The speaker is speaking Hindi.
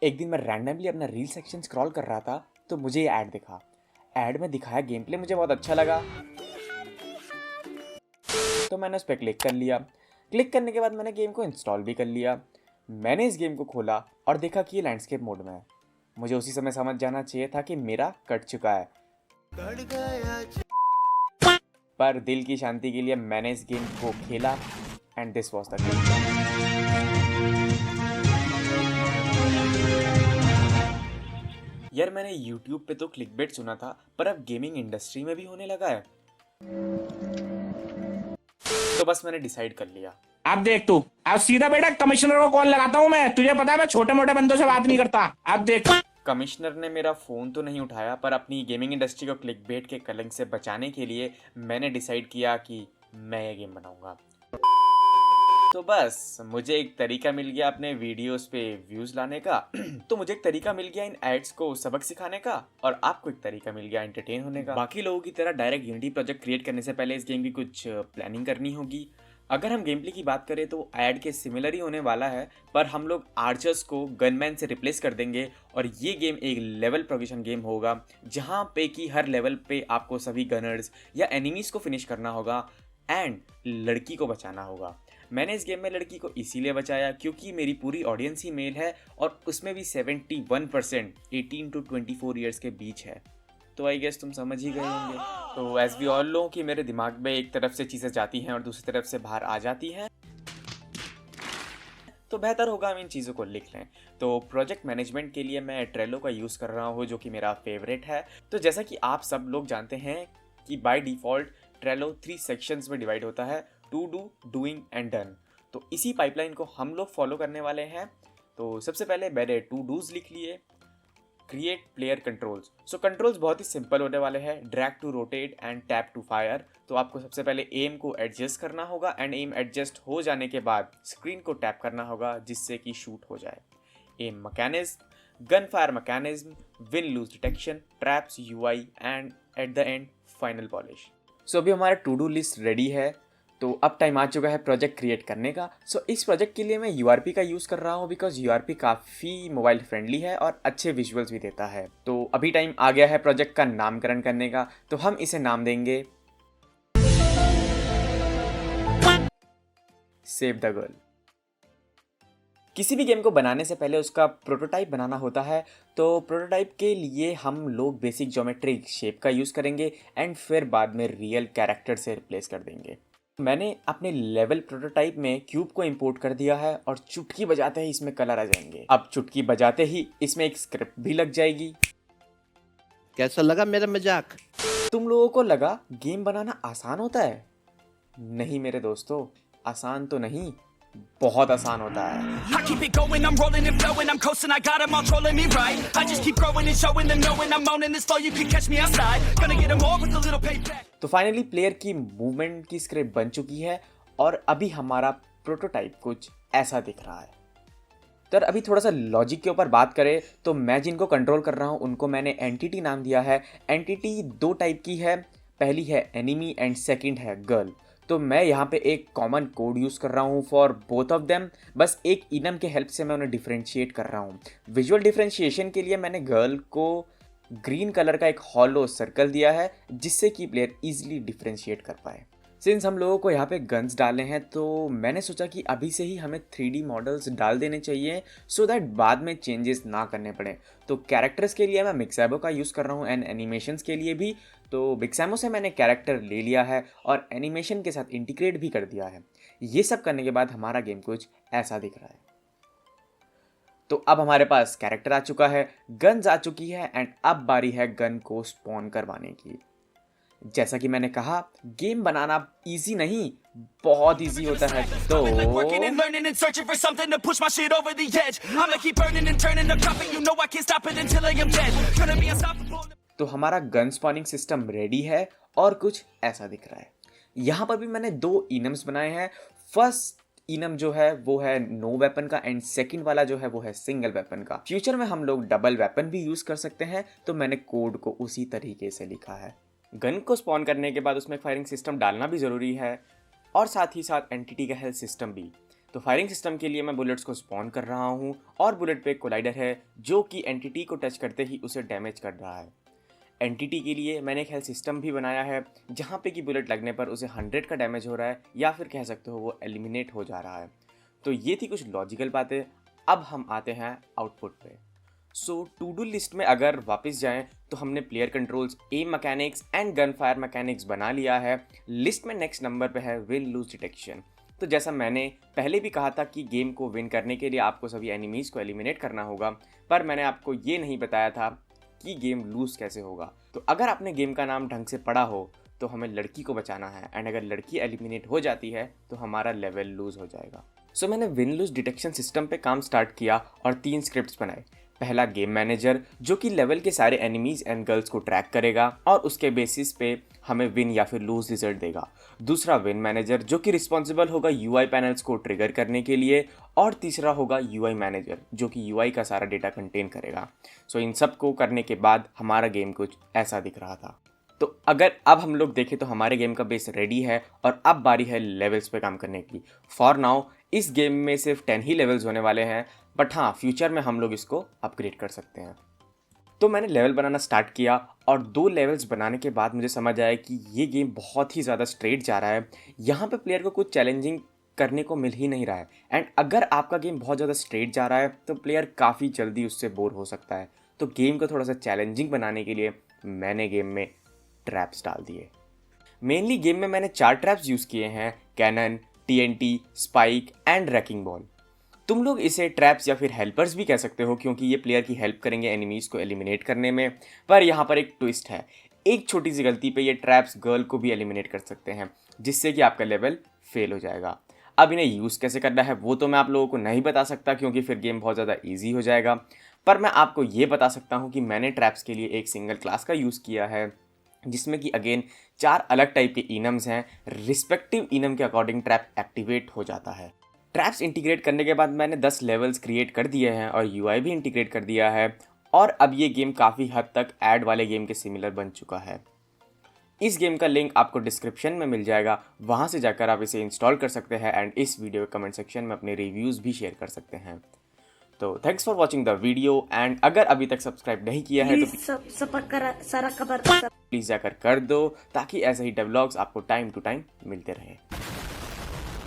एक दिन मैं रैंडमली अपना रील सेक्शन स्क्रॉल कर रहा था तो मुझे ये ऐड दिखा। ऐड में दिखाया गेम प्ले मुझे बहुत अच्छा लगा तो मैंने उस पर क्लिक कर लिया। क्लिक करने के बाद मैंने गेम को इंस्टॉल भी कर लिया। मैंने इस गेम को खोला और देखा कि ये लैंडस्केप मोड में है। मुझे उसी समय समझ जाना चाहिए था कि मेरा कट चुका है, पर दिल की शांति के लिए मैंने इस गेम को खेला and this was the game. यार मैंने YouTube पे तो क्लिकबेट सुना था, पर अब गेमिंग इंडस्ट्री में भी होने लगा है। तो बस मैंने डिसाइड कर लिया। अब देख तू, अब सीधा बेटा कमिश्नर को कॉल लगाता हूँ मैं। तुझे पता है मैं छोटे मोटे बंदों से बात नहीं करता। अब देख। कमिश्नर ने मेरा फ़ोन तो नहीं उठाया, पर अपनी गेमिंग इंडस्ट्री को क्लिकबेट के कलंक से बचाने के लिए मैंने डिसाइड किया कि मैं ये गेम बनाऊंगा। तो बस मुझे एक तरीका मिल गया अपने वीडियोस पे व्यूज़ लाने का तो मुझे एक तरीका मिल गया इन एड्स को सबक सिखाने का, और आपको एक तरीका मिल गया एंटरटेन होने का। बाकी लोगों की तरह डायरेक्ट यूनिटी प्रोजेक्ट क्रिएट करने से पहले इस गेम की कुछ प्लानिंग करनी होगी। अगर हम गेम प्ले की बात करें तो ऐड के सिमिलर ही होने वाला है, पर हम लोग आर्चर्स को गनमैन से रिप्लेस कर देंगे और ये गेम एक लेवल प्रोग्रेशन गेम होगा, जहाँ पे कि हर लेवल पे आपको सभी गनर्स या एनिमीज को फिनिश करना होगा एंड लड़की को बचाना होगा। मैंने इस गेम में लड़की को इसीलिए बचाया क्योंकि मेरी पूरी ऑडियंस ही मेल है और उसमें भी 71% 18 to 24 ईयर्स के बीच है। तो आई गेस तुम समझ ही गए होंगे। तो एज वी ऑल नो कि मेरे दिमाग में एक तरफ से चीज़ें जाती हैं और दूसरी तरफ से बाहर आ जाती हैं, तो बेहतर होगा हम इन चीज़ों को लिख लें। तो प्रोजेक्ट मैनेजमेंट के लिए मैं ट्रेलो का यूज़ कर रहा हूँ, जो कि मेरा फेवरेट है। तो जैसा कि आप सब लोग जानते हैं कि बाय डिफ़ॉल्ट ट्रेलो 3 सेक्शंस में डिवाइड होता है, to do, doing and done. तो इसी पाइपलाइन को हम लोग फॉलो करने वाले हैं। तो सबसे पहले मैंने टू डूज लिख लिए। Create player controls. So controls बहुत ही सिंपल होने वाले हैं, drag to rotate and tap to fire. तो आपको सबसे पहले एम को एडजस्ट करना होगा एंड एम एडजस्ट हो जाने के बाद स्क्रीन को टैप करना होगा जिससे कि शूट हो जाए। Aim mechanism, gun fire mechanism, win lose detection, traps, UI and at the end final polish. So अभी हमारा टू डू लिस्ट रेडी है, तो अब टाइम आ चुका है प्रोजेक्ट क्रिएट करने का। सो इस प्रोजेक्ट के लिए मैं यूआरपी का यूज़ कर रहा हूँ बिकॉज यूआरपी काफ़ी मोबाइल फ्रेंडली है और अच्छे विजुअल्स भी देता है। तो अभी टाइम आ गया है प्रोजेक्ट का नामकरण करने का, तो हम इसे नाम देंगे सेव द गर्ल। किसी भी गेम को बनाने से पहले उसका प्रोटोटाइप बनाना होता है, तो प्रोटोटाइप के लिए हम लोग बेसिक ज्योमेट्रिक शेप का यूज़ करेंगे एंड फिर बाद में रियल कैरेक्टर से रिप्लेस कर देंगे। मैंने अपने लेवल प्रोटोटाइप में क्यूब को इंपोर्ट कर दिया है और चुटकी बजाते ही इसमें कलर आ जाएंगे। अब चुटकी बजाते ही इसमें एक स्क्रिप्ट भी लग जाएगी। कैसा लगा मेरा मजाक? तुम लोगों को लगा गेम बनाना आसान होता है? नहीं मेरे दोस्तों, आसान तो नहीं, बहुत आसान होता है। I keep it going, I'm rolling and flowing, I'm coasting, I got 'em all trolling me right. I just keep growing and showing them knowing I'm owning this flow, you can catch me outside. Gonna get 'em all with a little payback. तो फाइनली प्लेयर की मूवमेंट की स्क्रिप्ट बन चुकी है और अभी हमारा प्रोटोटाइप कुछ ऐसा दिख रहा है। तो अभी थोड़ा सा लॉजिक के ऊपर बात करें तो मैं जिनको कंट्रोल कर रहा हूँ उनको मैंने एंटिटी नाम दिया है। एंटिटी दो टाइप की है, पहली है एनिमी एंड सेकंड है गर्ल। तो मैं यहाँ पे एक कॉमन कोड यूज़ कर रहा हूँ फॉर बोथ ऑफ देम, बस एक इनम के हेल्प से मैं उन्हें डिफ्रेंशिएट कर रहा हूँ। विजुअल डिफ्रेंशिएशन के लिए मैंने गर्ल को ग्रीन कलर का एक हॉलो सर्कल दिया है जिससे कि प्लेयर इजीली डिफ्रेंशिएट कर पाए। सिंस हम लोगों को यहाँ पे गन्स डालने हैं तो मैंने सोचा कि अभी से ही हमें 3D मॉडल्स डाल देने चाहिए सो दैट बाद में चेंजेस ना करने पड़े। तो कैरेक्टर्स के लिए मैं मिक्सैबो का यूज़ कर रहा हूँ एंड एनिमेशंस के लिए भी। तो मिक्सैमो से मैंने कैरेक्टर ले लिया है और एनिमेशन के साथ इंटीग्रेट भी कर दिया है। ये सब करने के बाद हमारा गेम कुछ ऐसा दिख रहा है। तो अब हमारे पास कैरेक्टर आ चुका है, गन्स आ चुकी है एंड अब बारी है गन को स्पॉन करवाने की। जैसा कि मैंने कहा गेम बनाना इजी नहीं, बहुत इजी होता है। तो Working and learning and searching for something to push my shit over the edge. I'ma keep burning and turning the profit, you know I can't stop it until I am dead. Gonna be unstoppable. तो हमारा गन स्पॉनिंग सिस्टम रेडी है और कुछ ऐसा दिख रहा है। यहाँ पर भी मैंने दो इनम्स बनाए हैं। फर्स्ट इनम जो है वो है नो वेपन का एंड सेकंड वाला जो है वो है सिंगल वेपन का। फ्यूचर में हम लोग डबल वेपन भी यूज कर सकते हैं, तो मैंने कोड को उसी तरीके से लिखा है। गन को स्पॉन करने के बाद उसमें फायरिंग सिस्टम डालना भी ज़रूरी है और साथ ही साथ एंटिटी का हेल्थ सिस्टम भी। तो फायरिंग सिस्टम के लिए मैं बुलेट्स को स्पॉन कर रहा हूँ और बुलेट पे एक कोलाइडर है जो कि एंटिटी को टच करते ही उसे डैमेज कर रहा है। एंटिटी के लिए मैंने एक हेल्थ सिस्टम भी बनाया है जहाँ पे कि बुलेट लगने पर उसे 100 का डैमेज हो रहा है या फिर कह सकते हो वो एलिमिनेट हो जा रहा है। तो ये थी कुछ लॉजिकल बातें। अब हम आते हैं आउटपुट पे। सो टू डू लिस्ट में अगर वापस जाएं तो हमने player controls, aim mechanics and gun fire mechanics बना लिया है। लिस्ट में नेक्स्ट नंबर पे है विन लूज डिटेक्शन। तो जैसा मैंने पहले भी कहा था कि गेम को विन करने के लिए आपको सभी एनिमीज़ को एलिमिनेट करना होगा, पर मैंने आपको ये नहीं बताया था कि गेम लूज़ कैसे होगा। तो अगर आपने गेम का नाम ढंग से पढ़ा हो तो हमें लड़की को बचाना है एंड अगर लड़की एलिमिनेट हो जाती है तो हमारा लेवल लूज़ हो जाएगा। सो मैंने विन लूज डिटेक्शन सिस्टम पे काम स्टार्ट किया और 3 स्क्रिप्ट्स बनाए। पहला गेम मैनेजर जो कि लेवल के सारे एनिमीज एंड गर्ल्स को ट्रैक करेगा और उसके बेसिस पे हमें विन या फिर लूज रिजल्ट देगा। दूसरा विन मैनेजर जो कि रिस्पॉन्सिबल होगा यूआई पैनल्स को ट्रिगर करने के लिए, और तीसरा होगा यूआई मैनेजर जो कि यूआई का सारा डेटा कंटेन करेगा। सो इन सब को करने के बाद हमारा गेम कुछ ऐसा दिख रहा था। तो अगर अब हम लोग देखें तो हमारे गेम का बेस रेडी है और अब बारी है लेवल्स पे काम करने की। फॉर नाउ इस गेम में सिर्फ 10 ही लेवल्स होने वाले हैं, बट हाँ फ्यूचर में हम लोग इसको अपग्रेड कर सकते हैं। तो मैंने लेवल बनाना स्टार्ट किया और 2 लेवल्स बनाने के बाद मुझे समझ आया कि ये गेम बहुत ही ज़्यादा स्ट्रेट जा रहा है। यहाँ पे प्लेयर को कुछ चैलेंजिंग करने को मिल ही नहीं रहा है एंड अगर आपका गेम बहुत ज़्यादा स्ट्रेट जा रहा है तो प्लेयर काफ़ी जल्दी उससे बोर हो सकता है। तो गेम को थोड़ा सा चैलेंजिंग बनाने के लिए मैंने गेम में ट्रैप्स डाल दिए। मेनली गेम में मैंने 4 ट्रैप्स यूज़ किए हैं, cannon, TNT, spike and wrecking ball. तुम लोग इसे ट्रैप्स या फिर हेल्पर्स भी कह सकते हो क्योंकि ये प्लेयर की हेल्प करेंगे एनिमीज़ को एलिमिनेट करने में। पर यहाँ पर एक ट्विस्ट है, एक छोटी सी गलती पे ये ट्रैप्स गर्ल को भी एलिमिनेट कर सकते हैं जिससे कि आपका लेवल फेल हो जाएगा। अब इन्हें यूज़ कैसे करना है वो तो मैं आप लोगों को नहीं बता सकता क्योंकि फिर गेम बहुत ज़्यादा ईजी हो जाएगा, पर मैं आपको ये बता सकता हूँ कि मैंने ट्रैप्स के लिए एक सिंगल क्लास का यूज़ किया है जिसमें कि अगेन 4 अलग टाइप के इनम्स हैं। रिस्पेक्टिव इनम के अकॉर्डिंग ट्रैप एक्टिवेट हो जाता है। ट्रैप्स इंटीग्रेट करने के बाद मैंने 10 लेवल्स क्रिएट कर दिए हैं और यूआई भी इंटीग्रेट कर दिया है और अब ये गेम काफ़ी हद तक ऐड वाले गेम के सिमिलर बन चुका है। इस गेम का लिंक आपको डिस्क्रिप्शन में मिल जाएगा, वहाँ से जाकर आप इसे इंस्टॉल कर सकते हैं एंड इस वीडियो के कमेंट सेक्शन में अपने रिव्यूज़ भी शेयर कर सकते हैं। तो thanks for watching the video and अगर अभी तक सब्सक्राइब नहीं किया है तो प्लीज़ जाकर कर दो ताकि ऐसे ही डेवलॉग्स आपको टाइम टू टाइम मिलते रहें।